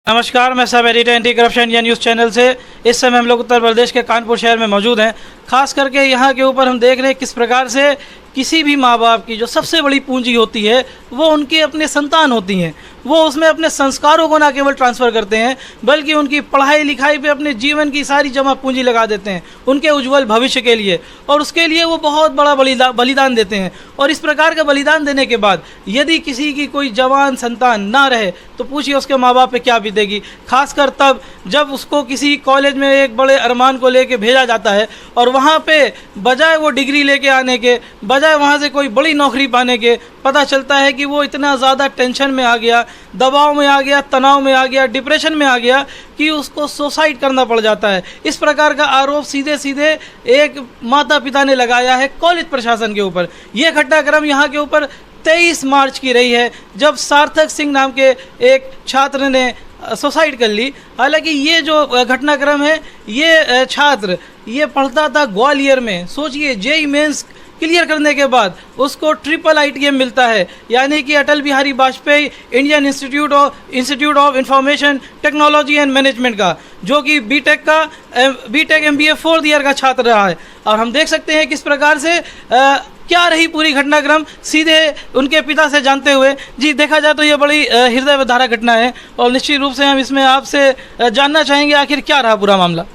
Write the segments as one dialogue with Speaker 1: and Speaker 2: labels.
Speaker 1: नमस्कार, मैं sub editor anti corruption India news channel से। इस समय हम लोग उत्तर प्रदेश के कानपुर शहर में मौजूद हैं। खास करके यहाँ के ऊपर हम देख रहे हैं किस प्रकार से किसी भी माँ बाप की जो सबसे बड़ी पूंजी होती है वो उनके अपने संतान होती हैं। वो उसमें अपने संस्कारों को ना केवल ट्रांसफ़र करते हैं बल्कि उनकी पढ़ाई लिखाई पे अपने जीवन की सारी जमा पूंजी लगा देते हैं उनके उज्जवल भविष्य के लिए, और उसके लिए वो बहुत बड़ा बलिदान देते हैं। और इस प्रकार का बलिदान देने के बाद यदि किसी की कोई जवान संतान ना रहे तो पूछिए उसके माँ बाप पे क्या बीतेगी। खासकर तब जब उसको किसी कॉलेज में एक बड़े अरमान को लेके भेजा जाता है और वहाँ पे बजाय वो डिग्री लेके आने के, बजाय वहाँ से कोई बड़ी नौकरी पाने के, पता चलता है कि वो इतना ज़्यादा टेंशन में आ गया, दबाव में आ गया, तनाव में आ गया, डिप्रेशन में आ गया कि उसको सुसाइड करना पड़ जाता है। इस प्रकार का आरोप सीधे सीधे एक माता पिता ने लगाया है कॉलेज प्रशासन के ऊपर। ये घटनाक्रम यहाँ के ऊपर 23 मार्च की रही है जब सार्थक सिंह नाम के एक छात्र ने सुसाइड कर ली। हालांकि ये जो घटनाक्रम है, ये छात्र ये पढ़ता था ग्वालियर में। सोचिए, जेईई मेंस क्लियर करने के बाद उसको ट्रिपल ITM मिलता है, यानी कि Atal Bihari Vajpayee Indian Institute of Information Technology and Management का, जो कि बीटेक MBA 4th ईयर का छात्र रहा है। और हम देख सकते हैं किस प्रकार से क्या रही पूरी घटनाक्रम सीधे उनके पिता से जानते हुए। जी, देखा जाए तो ये बड़ी हृदय विदारक घटना है और निश्चित रूप से हम इसमें आपसे जानना चाहेंगे आखिर क्या रहा पूरा मामला।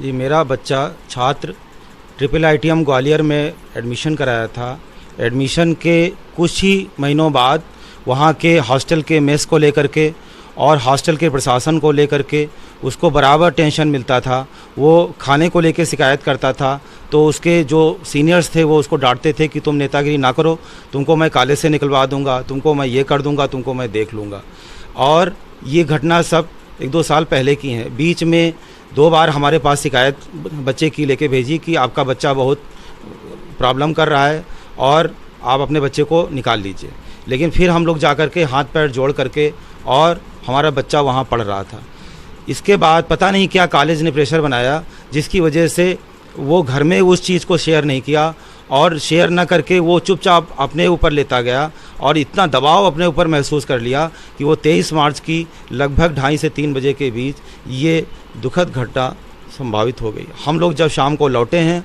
Speaker 2: जी, मेरा बच्चा छात्र ट्रिपल ITM ग्वालियर में एडमिशन कराया था। एडमिशन के कुछ ही महीनों बाद वहाँ के हॉस्टल के मेस को लेकर के और हॉस्टल के प्रशासन को लेकर के उसको बराबर टेंशन मिलता था। वो खाने को लेकर शिकायत करता था तो उसके जो सीनियर्स थे वो उसको डांटते थे कि तुम नेतागिरी ना करो, तुमको मैं कॉलेज से निकलवा दूंगा, तुमको मैं ये कर दूंगा, तुमको मैं देख लूँगा। और ये घटना सब 1-2 साल पहले की हैं। बीच में 2 बार हमारे पास शिकायत बच्चे की लेके भेजी कि आपका बच्चा बहुत प्रॉब्लम कर रहा है और आप अपने बच्चे को निकाल लीजिए। लेकिन फिर हम लोग जा कर के हाथ पैर जोड़ करके और हमारा बच्चा वहाँ पढ़ रहा था। इसके बाद पता नहीं क्या कॉलेज ने प्रेशर बनाया जिसकी वजह से वो घर में उस चीज़ को शेयर नहीं किया और शेयर ना करके वो चुपचाप अपने ऊपर लेता गया और इतना दबाव अपने ऊपर महसूस कर लिया कि वो 23 मार्च की लगभग 2:30 से 3 बजे के बीच ये दुखद घटना संभावित हो गई। हम लोग जब शाम को लौटे हैं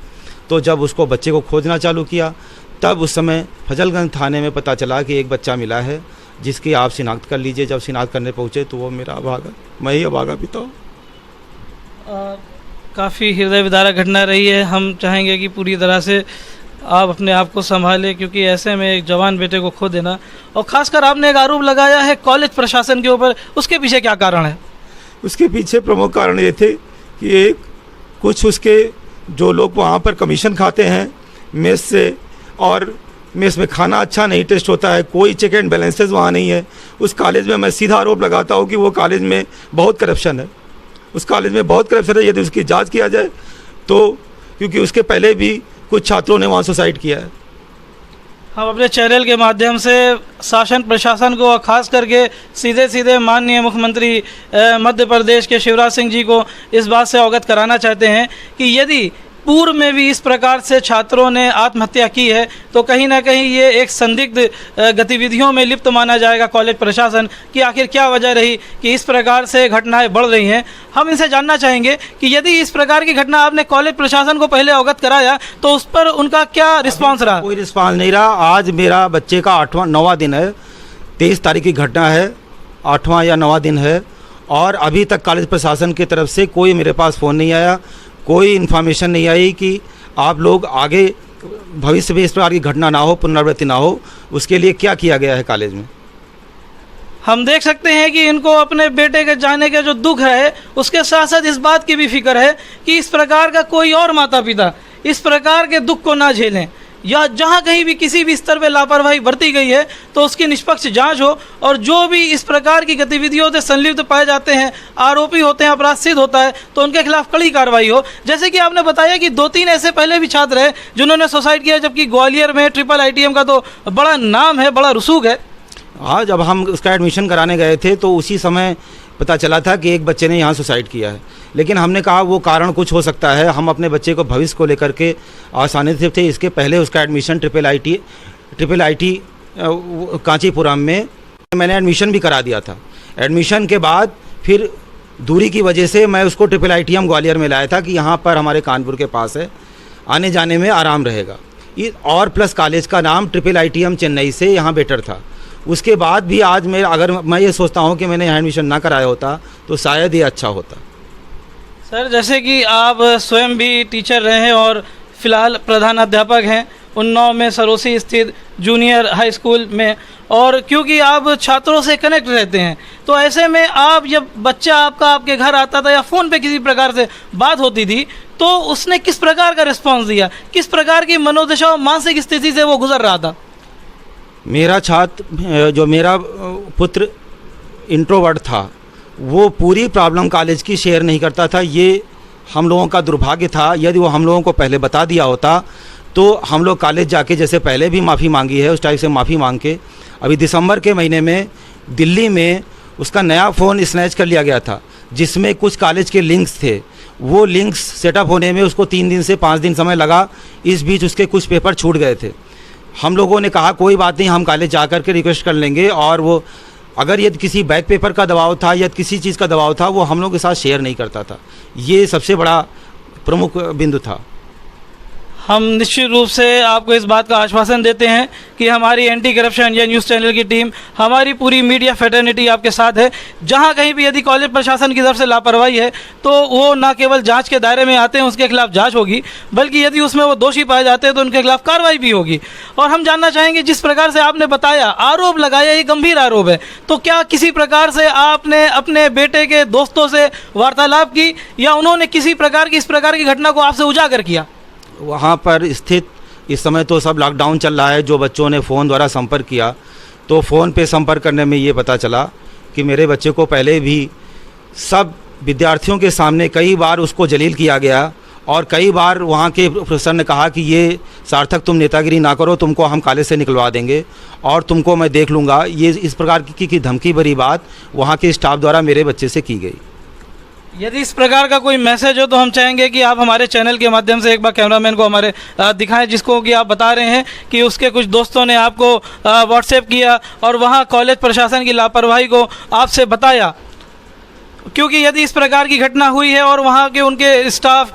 Speaker 2: तो जब उसको बच्चे को खोजना चालू किया तब उस समय फजलगंज थाने में पता चला कि एक बच्चा मिला है जिसकी आप शिनाख्त कर लीजिए। जब शिनाख्त करने पहुँचे तो वो मेरा अभागा, मैं ही अभागा पिता हूँ।
Speaker 1: काफ़ी हृदय विदारक घटना रही है। हम चाहेंगे कि पूरी तरह से आप अपने आप को संभालें, क्योंकि ऐसे में एक जवान बेटे को खो देना, और ख़ासकर आपने एक आरोप लगाया है कॉलेज प्रशासन के ऊपर, उसके पीछे क्या कारण है?
Speaker 3: उसके पीछे प्रमुख कारण ये थे कि एक कुछ उसके जो लोग वहाँ पर कमीशन खाते हैं मेस से, और मेस में खाना अच्छा नहीं टेस्ट होता है, कोई चेक एंड बैलेंसेस वहाँ नहीं है। उस कॉलेज में मैं सीधा आरोप लगाता हूँ कि वो कॉलेज में बहुत करप्शन है। उस कॉलेज में बहुत करप्शन है। यदि उसकी जांच किया जाए तो, क्योंकि उसके पहले भी कुछ छात्रों ने वहाँ सुसाइड किया है।
Speaker 1: हम अपने चैनल के माध्यम से शासन प्रशासन को और ख़ास करके सीधे सीधे माननीय मुख्यमंत्री मध्य प्रदेश के शिवराज सिंह जी को इस बात से अवगत कराना चाहते हैं कि यदि पूर्व में भी इस प्रकार से छात्रों ने आत्महत्या की है तो कहीं ना कहीं ये एक संदिग्ध गतिविधियों में लिप्त माना जाएगा कॉलेज प्रशासन की। आखिर क्या वजह रही कि इस प्रकार से घटनाएं बढ़ रही हैं? हम इनसे जानना चाहेंगे कि यदि इस प्रकार की घटना आपने कॉलेज प्रशासन को पहले अवगत कराया तो उस पर उनका क्या रिस्पॉन्स रहा?
Speaker 2: कोई रिस्पॉन्स नहीं रहा। आज मेरा बच्चे का 9वां दिन है, 23 तारीख की घटना है, 8वां या 9वां दिन है, और अभी तक कॉलेज प्रशासन की तरफ से कोई मेरे पास फ़ोन नहीं आया, कोई इन्फॉर्मेशन नहीं आई कि आप लोग आगे भविष्य में इस प्रकार की घटना ना हो, पुनरावृत्ति ना हो, उसके लिए क्या किया गया है कॉलेज में।
Speaker 1: हम देख सकते हैं कि इनको अपने बेटे के जाने का जो दुख है उसके साथ साथ इस बात की भी फिक्र है कि इस प्रकार का कोई और माता पिता इस प्रकार के दुख को ना झेलें, या जहाँ कहीं भी किसी भी स्तर पर लापरवाही बरती गई है तो उसकी निष्पक्ष जांच हो, और जो भी इस प्रकार की गतिविधियों से संलिप्त पाए जाते हैं, आरोपी होते हैं, अपराध सिद्ध होता है तो उनके खिलाफ कड़ी कार्रवाई हो। जैसे कि आपने बताया कि 2-3 ऐसे पहले भी छात्र हैं जिन्होंने सुसाइड किया, जबकि ग्वालियर में ट्रिपल ITM का तो बड़ा नाम है, बड़ा रसूख है।
Speaker 2: हाँ, जब हम उसका एडमिशन कराने गए थे तो उसी समय पता चला था कि एक बच्चे ने यहाँ सुसाइड किया है। लेकिन हमने कहा वो कारण कुछ हो सकता है, हम अपने बच्चे को भविष्य को लेकर के आसानी से थे। इसके पहले उसका एडमिशन ट्रिपल IT कांचीपुरम में मैंने एडमिशन भी करा दिया था। एडमिशन के बाद फिर दूरी की वजह से मैं उसको IIITM ग्वालियर में लाया था कि यहाँ पर हमारे कानपुर के पास है, आने जाने में आराम रहेगा। और प्लस कॉलेज का नाम IIITM चेन्नई से यहाँ बेटर था। उसके बाद भी आज अगर मैं ये सोचता हूँ कि मैंने यहाँ एडमिशन ना कराया होता तो शायद ये अच्छा होता।
Speaker 1: सर, जैसे कि आप स्वयं भी टीचर रहे हैं और फिलहाल प्रधान अध्यापक हैं उन्नाव में सरोसी स्थित जूनियर हाई स्कूल में, और क्योंकि आप छात्रों से कनेक्ट रहते हैं, तो ऐसे में आप जब बच्चा आपका आपके घर आता था या फ़ोन पे किसी प्रकार से बात होती थी तो उसने किस प्रकार का रिस्पांस दिया, किस प्रकार की मनोदशा और मानसिक स्थिति से वो गुजर रहा था?
Speaker 2: मेरा छात्र जो मेरा पुत्र इंट्रोवर्ट था वो पूरी प्रॉब्लम कॉलेज की शेयर नहीं करता था। ये हम लोगों का दुर्भाग्य था। यदि वो हम लोगों को पहले बता दिया होता तो हम लोग कॉलेज जाके, जैसे पहले भी माफ़ी मांगी है, उस टाइप से माफ़ी मांग के अभी दिसंबर के महीने में दिल्ली में उसका नया फ़ोन स्नैच कर लिया गया था जिसमें कुछ कॉलेज के लिंक्स थे। वो लिंक्स सेटअप होने में उसको 3 दिन से 5 दिन समय लगा। इस बीच उसके कुछ पेपर छूट गए थे। हम लोगों ने कहा कोई बात नहीं, हम कॉलेज जा कर के रिक्वेस्ट कर लेंगे, और वो अगर यदि किसी बैक पेपर का दबाव था या किसी चीज़ का दबाव था वो हम लोग के साथ शेयर नहीं करता था। ये सबसे बड़ा प्रमुख बिंदु था।
Speaker 1: हम निश्चित रूप से आपको इस बात का आश्वासन देते हैं कि हमारी anti corruption India news channel की टीम, हमारी पूरी मीडिया फ्रेटर्निटी आपके साथ है। जहां कहीं भी यदि कॉलेज प्रशासन की तरफ से लापरवाही है तो वो न केवल जांच के दायरे में आते हैं, उसके खिलाफ जांच होगी, बल्कि यदि उसमें वो दोषी पाए जाते हैं तो उनके खिलाफ कार्रवाई भी होगी। और हम जानना चाहेंगे, जिस प्रकार से आपने बताया, आरोप लगाया, ये गंभीर आरोप है, तो क्या किसी प्रकार से आपने अपने बेटे के दोस्तों से वार्तालाप की या उन्होंने किसी प्रकार की इस प्रकार की घटना को आपसे उजागर किया?
Speaker 2: वहाँ पर स्थित इस समय तो सब लॉकडाउन चल रहा है। जो बच्चों ने फ़ोन द्वारा संपर्क किया तो फ़ोन पे संपर्क करने में ये पता चला कि मेरे बच्चे को पहले भी सब विद्यार्थियों के सामने कई बार उसको जलील किया गया, और कई बार वहाँ के प्रोफेसर ने कहा कि ये सार्थक तुम नेतागिरी ना करो, तुमको हम कॉलेज से निकलवा देंगे और तुमको मैं देख लूँगा। ये इस प्रकार की धमकी भरी बात वहाँ के स्टाफ द्वारा मेरे बच्चे से की गई।
Speaker 1: यदि इस प्रकार का कोई मैसेज हो तो हम चाहेंगे कि आप हमारे चैनल के माध्यम से एक बार कैमरामैन को हमारे दिखाएं, जिसको कि आप बता रहे हैं कि उसके कुछ दोस्तों ने आपको व्हाट्सएप किया और वहां कॉलेज प्रशासन की लापरवाही को आपसे बताया। क्योंकि यदि इस प्रकार की घटना हुई है और वहाँ के उनके स्टाफ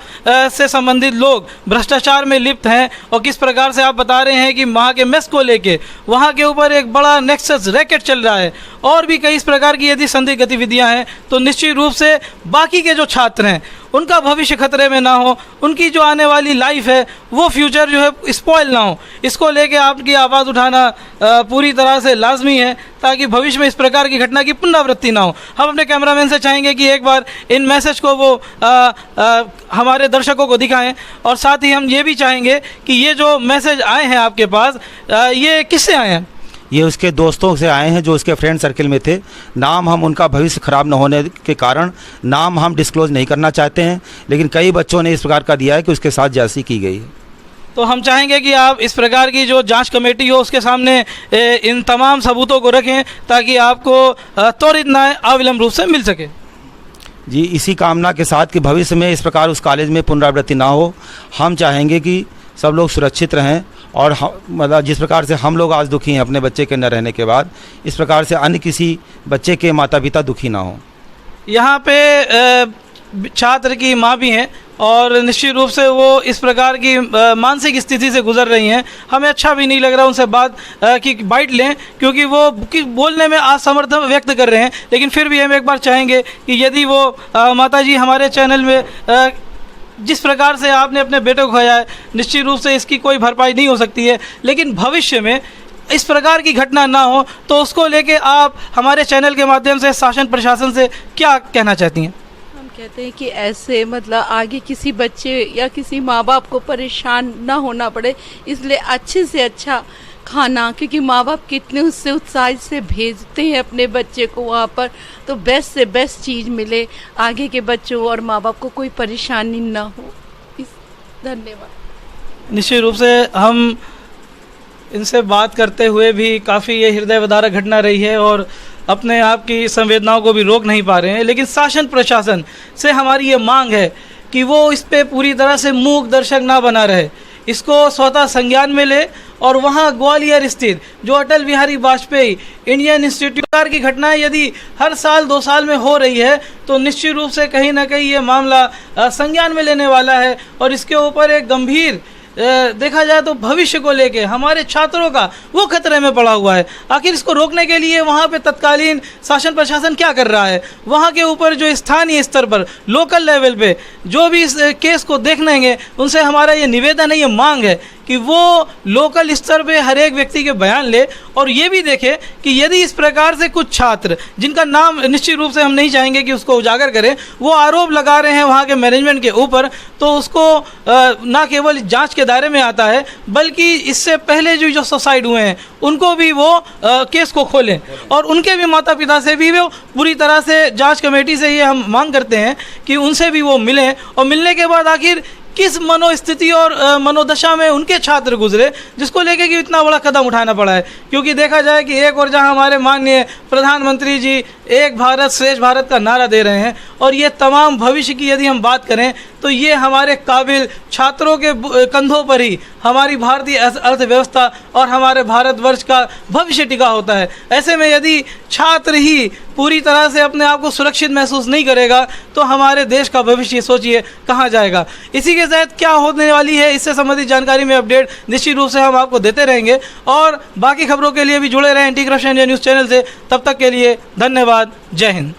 Speaker 1: से संबंधित लोग भ्रष्टाचार में लिप्त हैं, और किस प्रकार से आप बता रहे हैं कि वहाँ के मेस को लेके वहाँ के ऊपर एक बड़ा नेक्सस रैकेट चल रहा है, और भी कई इस प्रकार की यदि संदिग्ध गतिविधियाँ हैं, तो निश्चित रूप से बाकी के जो छात्र हैं उनका भविष्य खतरे में ना हो, उनकी जो आने वाली लाइफ है वो फ्यूचर जो है स्पॉइल ना हो, इसको लेके आपकी आवाज़ उठाना पूरी तरह से लाजमी है, ताकि भविष्य में इस प्रकार की घटना की पुनरावृत्ति ना हो। हम अपने कैमरामैन से चाहेंगे कि एक बार इन मैसेज को वो हमारे दर्शकों को दिखाएं, और साथ ही हम ये भी चाहेंगे कि ये जो मैसेज आए हैं आपके पास, ये किससे आए हैं?
Speaker 2: ये उसके दोस्तों से आए हैं जो उसके फ्रेंड सर्किल में थे। नाम हम उनका भविष्य खराब न होने के कारण नाम हम डिस्क्लोज नहीं करना चाहते हैं, लेकिन कई बच्चों ने इस प्रकार का दिया है कि उसके साथ जासूसी की गई है।
Speaker 1: तो हम चाहेंगे कि आप इस प्रकार की जो जांच कमेटी हो उसके सामने इन तमाम सबूतों को रखें, ताकि आपको त्वरित न्याय अविलंब रूप से मिल सके।
Speaker 2: जी, इसी कामना के साथ कि भविष्य में इस प्रकार उस कॉलेज में पुनरावृत्ति ना हो, हम चाहेंगे कि सब लोग सुरक्षित रहें, और मतलब जिस प्रकार से हम लोग आज दुखी हैं अपने बच्चे के न रहने के बाद, इस प्रकार से अन्य किसी बच्चे के माता पिता दुखी ना हो।
Speaker 1: यहाँ पे छात्र की माँ भी हैं और निश्चित रूप से वो इस प्रकार की मानसिक स्थिति से गुजर रही हैं। हमें अच्छा भी नहीं लग रहा उनसे बात की बाइट लें, क्योंकि वो बोलने में असमर्थन व्यक्त कर रहे हैं, लेकिन फिर भी हम एक बार चाहेंगे कि यदि वो माता जी हमारे चैनल में जिस प्रकार से आपने अपने बेटे को खोया है, निश्चित रूप से इसकी कोई भरपाई नहीं हो सकती है, लेकिन भविष्य में इस प्रकार की घटना ना हो तो उसको लेके आप हमारे चैनल के माध्यम से शासन प्रशासन से क्या कहना चाहती हैं?
Speaker 4: हम कहते हैं कि ऐसे मतलब आगे किसी बच्चे या किसी माँ बाप को परेशान ना होना पड़े, इसलिए अच्छे से अच्छा खाना, क्योंकि माँ बाप कितने उससे उत्साह से भेजते हैं अपने बच्चे को वहाँ पर, तो बेस्ट से बेस्ट चीज़ मिले, आगे के बच्चों और माँ बाप को कोई परेशानी ना हो। धन्यवाद।
Speaker 1: निश्चित रूप से हम इनसे बात करते हुए भी काफ़ी ये हृदयविदारक घटना रही है और अपने आप की संवेदनाओं को भी रोक नहीं पा रहे हैं, लेकिन शासन प्रशासन से हमारी ये मांग है कि वो इस पे पूरी तरह से मूक दर्शक ना बना रहे। इसको स्वतः संज्ञान में ले और वहाँ ग्वालियर स्थित जो अटल बिहारी वाजपेयी इंडियन इंस्टीट्यूट की घटनाएं यदि हर साल 2 साल में हो रही है तो निश्चित रूप से कहीं ना कहीं ये मामला संज्ञान में लेने वाला है और इसके ऊपर एक गंभीर देखा जाए तो भविष्य को लेके हमारे छात्रों का वो खतरे में पड़ा हुआ है। आखिर इसको रोकने के लिए वहाँ पे तत्कालीन शासन प्रशासन क्या कर रहा है? वहाँ के ऊपर जो स्थानीय स्तर पर लोकल लेवल पे जो भी इस केस को देखेंगे उनसे हमारा ये निवेदन है, ये मांग है कि वो लोकल स्तर पे हर एक व्यक्ति के बयान ले और ये भी देखे कि यदि इस प्रकार से कुछ छात्र जिनका नाम निश्चित रूप से हम नहीं चाहेंगे कि उसको उजागर करें, वो आरोप लगा रहे हैं वहाँ के मैनेजमेंट के ऊपर, तो उसको ना केवल जांच के दायरे में आता है बल्कि इससे पहले जो सुसाइड हुए हैं उनको भी वो केस को खोलें और उनके भी माता पिता से भी वो पूरी तरह से जाँच कमेटी से ये हम मांग करते हैं कि उनसे भी वो मिलें और मिलने के बाद आखिर किस मनोस्थिति और मनोदशा में उनके छात्र गुजरे जिसको लेके कि इतना बड़ा कदम उठाना पड़ा है। क्योंकि देखा जाए कि एक और जहां हमारे माननीय प्रधानमंत्री जी एक भारत श्रेष्ठ भारत का नारा दे रहे हैं और ये तमाम भविष्य की यदि हम बात करें तो ये हमारे काबिल छात्रों के कंधों पर ही हमारी भारतीय अर्थव्यवस्था और हमारे भारतवर्ष का भविष्य टिका होता है। ऐसे में यदि छात्र ही पूरी तरह से अपने आप को सुरक्षित महसूस नहीं करेगा तो हमारे देश का भविष्य सोचिए कहाँ जाएगा। इसी के तहत क्या होने वाली है इससे संबंधित जानकारी में अपडेट निश्चित रूप से हम आपको देते रहेंगे और बाकी खबरों के लिए भी जुड़े रहें anti corruption India news channel से। तब तक के लिए धन्यवाद। जय हिंद।